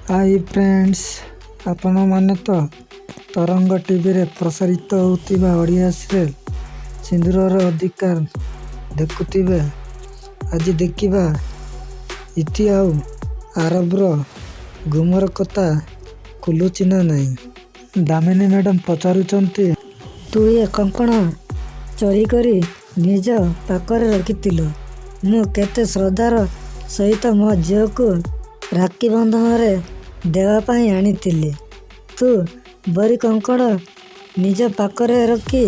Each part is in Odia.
ହାଇ ଫ୍ରେଣ୍ଡସ୍, ଆପଣମାନେ ତ ତରଙ୍ଗ ଟିଭିରେ ପ୍ରସାରିତ ହେଉଥିବା ଓଡ଼ିଆ ସିରିଏଲ୍ ସିନ୍ଦୁରର ଅଧିକାର ଦେଖୁଥିବେ। ଆଜି ଦେଖିବା ଇତି ଆଉ ଆରବର ଗୁମର କଥା ଖୋଲୁଛି ନା ନାହିଁ। ଦାମିନୀ ମ୍ୟାଡ଼ାମ ପଚାରୁଛନ୍ତି, ତୁ ଏ କଙ୍କଣ ଚୋରି କରି ନିଜ ପାଖରେ ରଖିଥିଲୁ। ମୁଁ କେତେ ଶ୍ରଦ୍ଧାର ସହିତ ମୋ ଝିଅକୁ ରାକ୍ଷୀ ବନ୍ଧନରେ ଦେବା ପାଇଁ ଆଣିଥିଲି। ତୁ ବରୀ କଙ୍କଣ ନିଜ ପାଖରେ ରଖି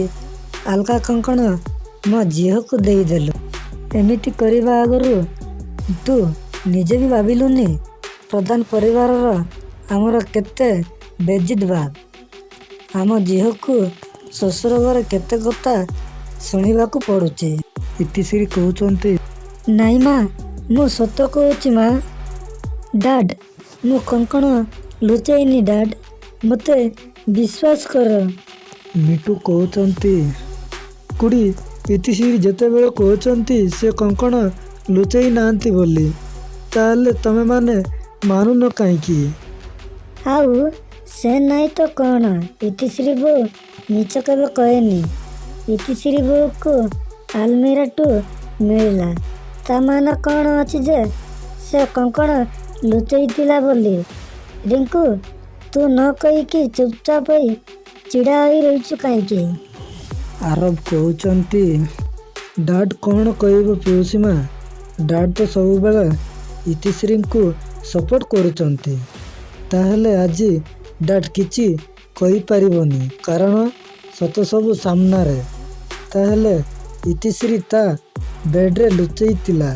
ଅଲଗା କଙ୍କଣ ମୋ ଝିଅକୁ ଦେଇଦେଲୁ। ଏମିତି କରିବା ଆଗରୁ ତୁ ନିଜେ ବି ଭାବିଲୁନି ପ୍ରଧାନ ପରିବାରର ଆମର କେତେ ବେଇଜ୍ଜତ ଭାବ। ଆମ ଝିଅକୁ ଶ୍ୱଶୁର ଘରେ କେତେ କଥା ଶୁଣିବାକୁ ପଡ଼ୁଛି। ଇତିଶ୍ରୀ କହୁଛନ୍ତି, ନାଇଁ ମା, ମୁଁ ସତ କହୁଛି ମା। ଡାଡ୍, ମୁଁ କଙ୍କଣ ଲୁଚେଇନି ଡାଡ୍, ମୋତେ ବିଶ୍ୱାସ କର। ମିଟୁ କହୁଛନ୍ତି, ଖୁଡ଼ୀ ଇତିଶ୍ରୀ ଯେତେବେଳେ କହୁଛନ୍ତି ସେ କଙ୍କଣ ଲୁଚେଇ ନାହାନ୍ତି ବୋଲି, ତାହେଲେ ତମେମାନେ ମାନୁନ କାହିଁକି? ଆଉ ସେ ନାହିଁ ତ କ'ଣ? ଇତିଶ୍ରୀ ବୋଉ ମିଛ କେବେ କହେନି। ଇତିଶ୍ରୀ ବୋଉକୁ ଆଲମିରାଠୁ ମିଳିଲା। ତା ମାନେ କ'ଣ ଅଛି ଯେ ସେ କଙ୍କଣ ଲୁଚେଇଥିଲା ବୋଲି? ରିଙ୍କୁ, ତୁ ନ କହିକି ଚୁପଚାପ ହୋଇ ଛିଡ଼ା ହୋଇ ରହିଛୁ କାହିଁକି? ଆରବ କହୁଛନ୍ତି, ଡାଡ୍ କ'ଣ କହିବ ପିଉସୀ ମା? ଡାଡ୍ ତ ସବୁବେଳେ ଇତିଶ୍ରୀଙ୍କୁ ସପୋର୍ଟ କରୁଛନ୍ତି। ତାହେଲେ ଆଜି ଡାଡ୍ କିଛି କହିପାରିବନି କାରଣ ସତ ସବୁ ସାମ୍ନାରେ। ତାହେଲେ ଇତିଶ୍ରୀ ତା ବେଡ୍ରେ ଲୁଚେଇଥିଲା।